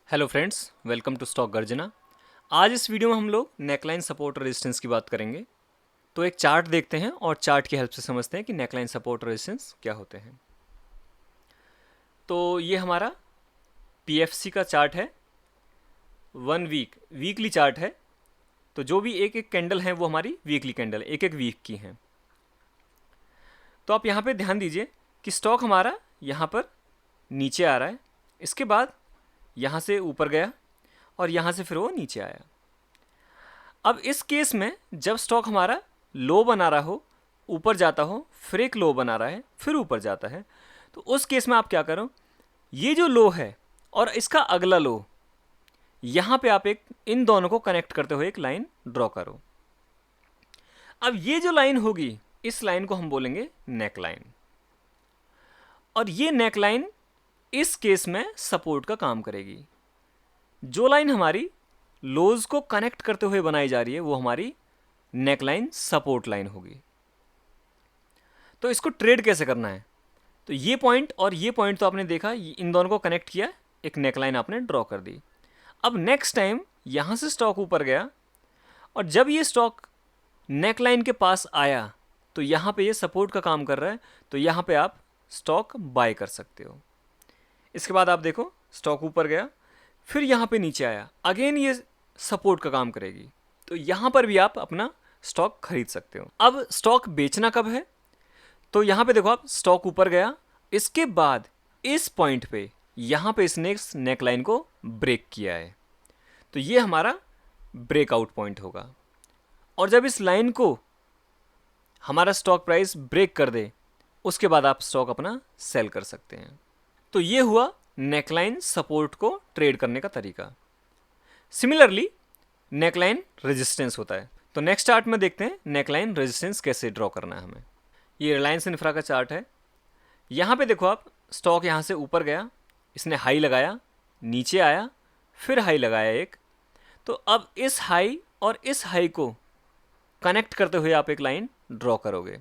Hello friends, welcome to stock गर्जना। आज इस वीडियो में हम लोग नेकलाइन सपोर्ट और रेजिस्टेंस की बात करेंगे। तो एक चार्ट देखते हैं और चार्ट की हेल्प से समझते हैं कि नेकलाइन सपोर्ट और रेजिस्टेंस क्या होते हैं। तो ये हमारा पीएफसी का चार्ट है, वीकली चार्ट है। तो जो भी एक एक कैंडल है वो हमारी वीकली कैंडल एक एक वीक की हैं। तो आप यहाँ पे ध्यान दीजिए कि स्टॉक हमारा यहाँ पर नीचे आ रहा है, इसके बाद यहाँ से ऊपर गया और यहाँ से फिर वो नीचे आया। अब इस केस में जब स्टॉक हमारा लो बना रहा हो, ऊपर जाता हो, फिर एक लो बना रहा है, फिर ऊपर जाता है, तो उस केस में आप क्या करो, ये जो लो है और इसका अगला लो, यहाँ पे आप एक इन दोनों को कनेक्ट करते हुए एक लाइन ड्रॉ करो। अब ये जो लाइन होगी, इस लाइन को हम बोलेंगे नेक लाइन, और ये नेक लाइन इस केस में सपोर्ट का काम करेगी। जो लाइन हमारी लोज को कनेक्ट करते हुए बनाई जा रही है वो हमारी नेकलाइन सपोर्ट लाइन होगी। तो इसको ट्रेड कैसे करना है, तो ये पॉइंट और ये पॉइंट तो आपने देखा, इन दोनों को कनेक्ट किया, एक नेकलाइन आपने ड्रॉ कर दी। अब नेक्स्ट टाइम यहाँ से स्टॉक ऊपर गया और जब ये स्टॉक नेकलाइन के पास आया तो यहाँ पे ये सपोर्ट का काम कर रहा है, तो यहाँ पे आप स्टॉक बाय कर सकते हो। इसके बाद आप देखो स्टॉक ऊपर गया, फिर यहाँ पे नीचे आया, अगेन ये सपोर्ट का काम करेगी, तो यहाँ पर भी आप अपना स्टॉक खरीद सकते हो। अब स्टॉक बेचना कब है, तो यहाँ पे देखो आप स्टॉक ऊपर गया, इसके बाद इस पॉइंट पे यहाँ पे इसने नेक लाइन को ब्रेक किया है, तो ये हमारा ब्रेकआउट पॉइंट होगा। और जब इस लाइन को हमारा स्टॉक प्राइस ब्रेक कर दे, उसके बाद आप स्टॉक अपना सेल कर सकते हैं। तो ये हुआ नेकलाइन सपोर्ट को ट्रेड करने का तरीका। सिमिलरली नेकलाइन रेजिस्टेंस होता है। तो नेक्स्ट चार्ट में देखते हैं नेकलाइन रेजिस्टेंस कैसे ड्रॉ करना है हमें। ये रिलायंस इंफ्रा का चार्ट है। यहाँ पे देखो आप, स्टॉक यहाँ से ऊपर गया, इसने हाई लगाया, नीचे आया, फिर हाई लगाया एक, तो अब इस हाई और इस हाई को कनेक्ट करते हुए आप एक लाइन ड्रॉ करोगे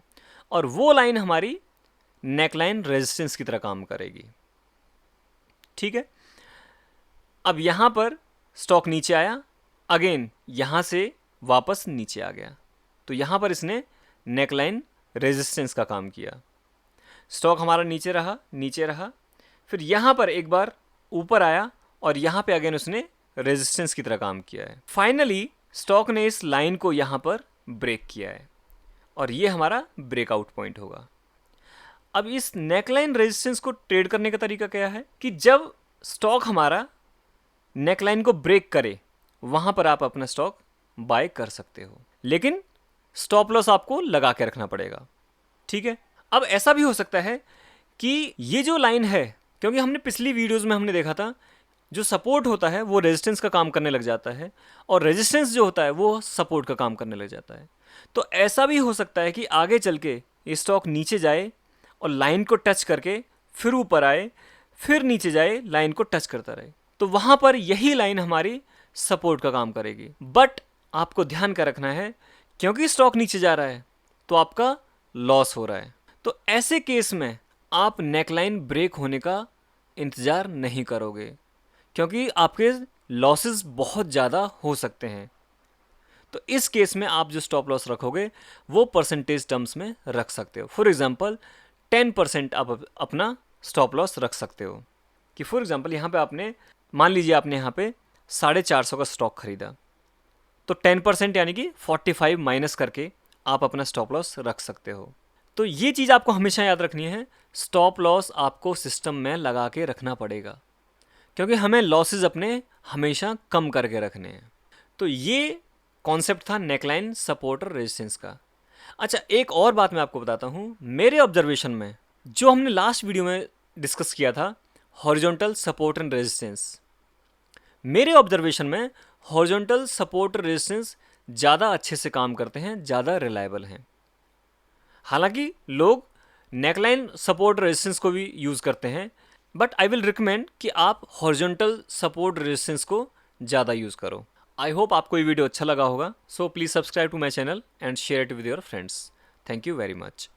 और वो लाइन हमारी नेकलाइन रेजिस्टेंस की तरह काम करेगी। ठीक है। अब यहाँ पर स्टॉक नीचे आया, अगेन यहाँ से वापस नीचे आ गया, तो यहाँ पर इसने नेकलाइन रेजिस्टेंस का काम किया। स्टॉक हमारा नीचे रहा, फिर यहाँ पर एक बार ऊपर आया और यहाँ पे अगेन उसने रेजिस्टेंस की तरह काम किया है। फाइनली स्टॉक ने इस लाइन को यहाँ पर ब्रेक किया है और ये हमारा ब्रेकआउट पॉइंट होगा। अब इस नेकलाइन रेजिस्टेंस को ट्रेड करने का तरीका क्या है कि जब स्टॉक हमारा नेकलाइन को ब्रेक करे, वहाँ पर आप अपना स्टॉक बाय कर सकते हो, लेकिन स्टॉप लॉस आपको लगा के रखना पड़ेगा। ठीक है। अब ऐसा भी हो सकता है कि ये जो लाइन है, क्योंकि हमने पिछली वीडियोज़ में हमने देखा था, जो सपोर्ट होता है वो रेजिस्टेंस का काम करने लग जाता है और रेजिस्टेंस जो होता है वो सपोर्ट का काम करने लग जाता है। तो ऐसा भी हो सकता है कि आगे चल के ये स्टॉक नीचे जाए और लाइन को टच करके फिर ऊपर आए, फिर नीचे जाए, लाइन को टच करता रहे, तो वहाँ पर यही लाइन हमारी सपोर्ट का काम करेगी। बट आपको ध्यान का रखना है, क्योंकि स्टॉक नीचे जा रहा है तो आपका लॉस हो रहा है, तो ऐसे केस में आप नेकलाइन ब्रेक होने का इंतज़ार नहीं करोगे, क्योंकि आपके लॉसेस बहुत ज़्यादा हो सकते हैं। तो इस केस में आप जो स्टॉप लॉस रखोगे वो परसेंटेज टर्म्स में रख सकते हो। फॉर एग्जांपल 10% आप अपना स्टॉप लॉस रख सकते हो कि फॉर एग्जांपल यहाँ पे आपने, मान लीजिए आपने यहाँ पे 450 का स्टॉक खरीदा, तो 10% यानी कि 45 माइनस करके आप अपना स्टॉप लॉस रख सकते हो। तो ये चीज़ आपको हमेशा याद रखनी है, स्टॉप लॉस आपको सिस्टम में लगा के रखना पड़ेगा, क्योंकि हमें लॉसेस अपने हमेशा कम करके रखने हैं। तो ये कॉन्सेप्ट था नेकलाइन सपोर्ट और रेजिस्टेंस का। अच्छा, एक और बात मैं आपको बताता हूँ। मेरे ऑब्जर्वेशन में जो हमने लास्ट वीडियो में डिस्कस किया था, हॉरिजॉन्टल सपोर्ट एंड रेजिस्टेंस, मेरे ऑब्जर्वेशन में हॉरिजॉन्टल सपोर्ट और रेजिस्टेंस ज़्यादा अच्छे से काम करते हैं, ज़्यादा रिलायबल हैं। हालांकि लोग नेकलाइन सपोर्ट रेजिस्टेंस को भी यूज़ करते हैं, बट आई विल रिकमेंड कि आप हॉरिजॉन्टल सपोर्ट रेजिस्टेंस को ज़्यादा यूज़ करो। आई होप आपको ये वीडियो अच्छा लगा होगा। So please subscribe to my channel and share it with your friends. Thank you very much.